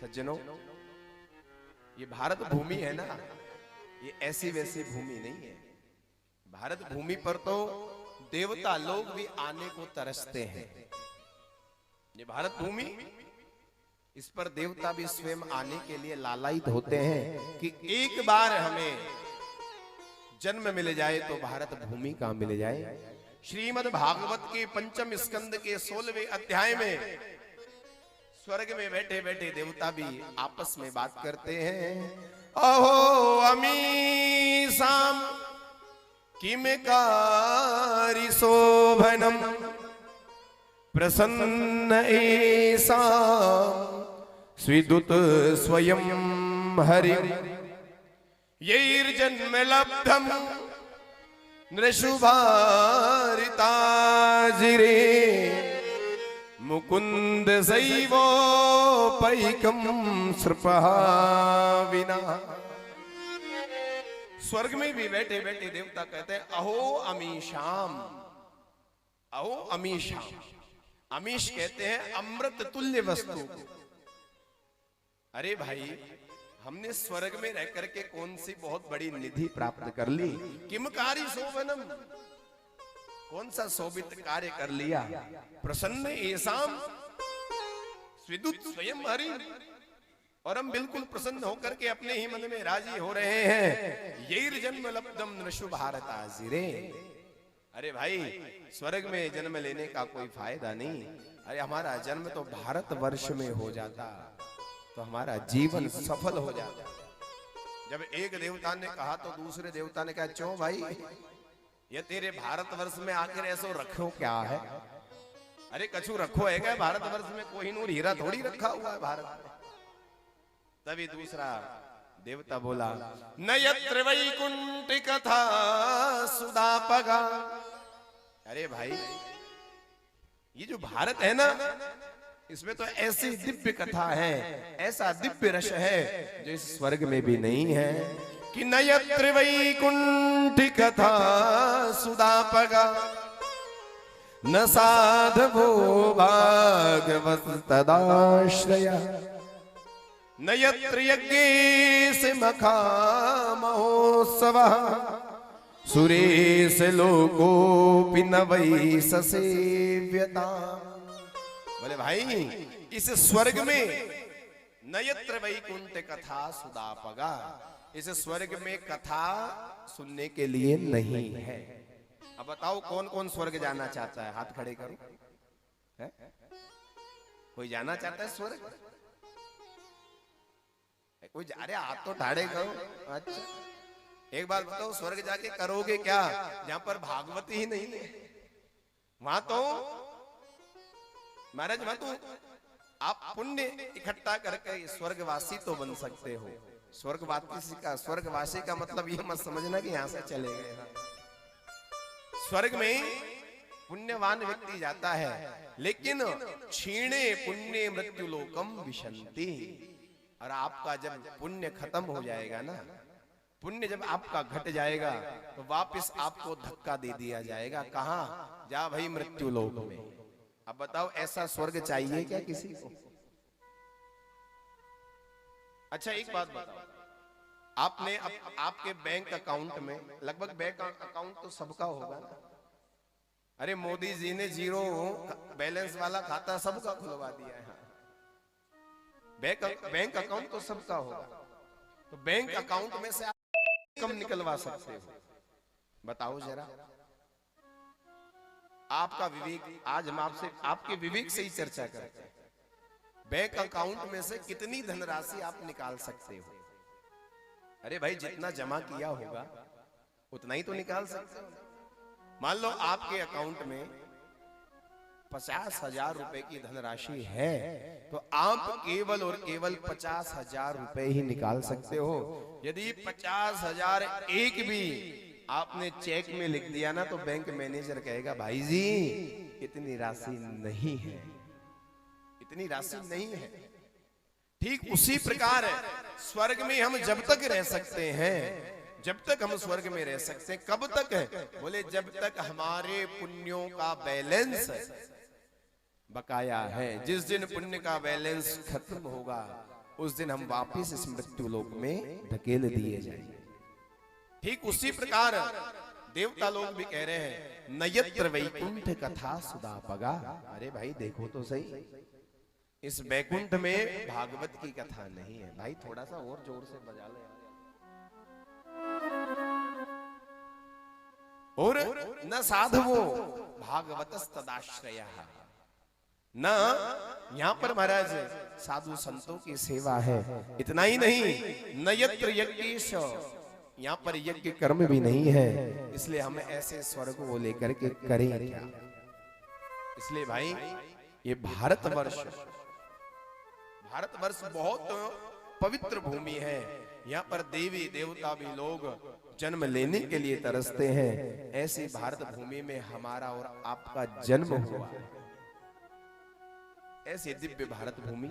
सज्जनों, ये भारत भूमि है ना, ये ऐसी वैसी भूमि नहीं है। भारत भूमि पर तो देवता लोग भी आने को तरसते हैं। ये भारत भूमि, इस पर देवता भी स्वयं आने के लिए लालायित होते हैं कि एक बार हमें जन्म मिल जाए तो भारत भूमि का मिल जाए। श्रीमद् भागवत के पंचम स्कंद के 16वें अध्याय में स्वर्ग में बैठे बैठे देवता भी आपस में बात करते हैं। अहो अमीसाम किमकारी शोभनम प्रसन्न ऐसा स्विदुत स्वयं हरि यैर्जन्म लब्धम नृशुभारिताजिरे मुकुंद सैवोपैकम सृपहाविना। स्वर्ग में भी बैठे बैठे देवता कहते हैं अहो अमीशाम, अहो अमीशाम। अमीश कहते हैं अमृत तुल्य वस्तु। अरे भाई, हमने स्वर्ग में रह करके कौन सी बहुत बड़ी निधि प्राप्त कर ली? किमकारी शोभनम, कौन सा शोभित कार्य कर लिया? प्रसन्न ऐसाम स्विदुत स्वयं हरि, और हम बिल्कुल प्रसन्न होकर के अपने ही मन में राजी हो रहे हैं। यैर जन्म लब्धम नृशु भारताजिरे। अरे भाई, स्वर्ग में जन्म लेने का कोई फायदा नहीं। अरे हमारा जन्म तो भारत वर्ष में हो जाता तो हमारा जीवन सफल हो जाता। जब एक देवता ने कहा तो दूसरे देवता ने कहा क्यों भाई, ये तेरे भारतवर्ष में आकर ऐसो रखो क्या है? अरे कछु रखो है क्या भारतवर्ष में? कोहिनूर हीरा थोड़ी रखा हुआ है भारत में। तभी दूसरा देवता बोला न यत्र वैकुंठ कथा सुदापगा। अरे भाई, ये जो भारत है ना, इसमें तो ऐसी दिव्य कथा है, ऐसा दिव्य रस है जो इस स्वर्ग में भी नहीं है। कि न यत्र वैकुंठ कथा सुदापगा न साधवो भागवत तदाश्रया न यत्र यज्ञेश मखा महोत्सवः सुरेश लोकोपि न वै ससेव्यता। बोले भाई, इस स्वर्ग में न यत्र वैकुंठ कथा सुदापगा, इस स्वर्ग में कथा सुनने के लिए नहीं है। अब बताओ कौन कौन स्वर्ग जाना चाहता है? हाथ खड़े करो। है? कोई जाना चाहता है स्वर्ग? कोई जा रहे? हाथ तो ठाड़े करो। अच्छा, एक बार बताओ, स्वर्ग जाके करोगे क्या जहां पर भागवत ही नहीं है? वहां तो महाराज, वहां तो आप पुण्य इकट्ठा करके स्वर्गवासी तो बन सकते हो। स्वर्गवासी का मतलब ये मत समझना कि यहां से चले गए। स्वर्ग में पुण्यवान व्यक्ति जाता है, लेकिन क्षीणे पुण्य मृत्यु लोकम विशंति। और आपका जब पुण्य खत्म हो जाएगा ना, पुण्य जब आपका घट जाएगा तो वापस आपको धक्का दे दिया जाएगा। कहां? जा भाई मृत्यु लोक में। अब बताओ, ऐसा स्वर्ग चाहिए क्या किसी को? अच्छा एक बात बताओ, आपने आपके बैंक अकाउंट में, लगभग बैंक अकाउंट तो सबका होगा ना। अरे मोदी जी ने जीरो बैलेंस वाला खाता सबका खुलवा दिया है। बैंक अकाउंट तो सबका होगा, तो बैंक अकाउंट में से आप कम निकलवा सकते हो? बताओ जरा। आपका विवेक, आज हम आपसे आपके विवेक से ही चर्चा करते हैं। बैंक अकाउंट में से कितनी धनराशि आप निकाल सकते हो? अरे भाई, जितना जमा किया होगा उतना ही तो निकाल सकते हो। मान लो आपके अकाउंट में 50,000 रुपए की धनराशि है, तो आप केवल और केवल 50,000 रुपए ही निकाल सकते हो। यदि 50,000 एक भी आपने चेक में लिख दिया ना, तो बैंक मैनेजर कहेगा भाई जी इतनी राशि नहीं है, इतनी राशि नहीं है। ठीक उसी प्रकार है, स्वर्ग में हम जब तक रह सकते हैं, जब तक हम स्वर्ग में रह सकते हैं, कब तक है? बोले जब तक हमारे पुण्यों का बैलेंस बकाया है। जिस दिन पुण्य का बैलेंस खत्म होगा उस दिन हम वापिस इस मृत्यु लोक में धकेल दिए जाएंगे। ठीक उसी प्रकार देवता लोग भी कह रहे हैं, नयत्र वैकुंठ कथा सुधा पगा। अरे भाई देखो तो सही, इस वैकुंठ में भागवत की कथा नहीं है। भाई थोड़ा सा और जोर से बजा ले। और न साधवो भागवतस्तदाश्रयः, न यहां पर महाराज साधु संतों की सेवा है। इतना ही नहीं, नयत्र यज्ञेश, यहां पर यज्ञ कर्म भी नहीं है। इसलिए हम ऐसे स्वर्ग को लेकर के करें क्या? इसलिए भाई ये भारतवर्ष बहुत पवित्र भूमि है। यहाँ पर देवी देवता भी लोग जन्म लेने के लिए तरसते हैं। ऐसी भारत भूमि में हमारा और आपका जन्म हुआ है। ऐसी दिव्य भारत भूमि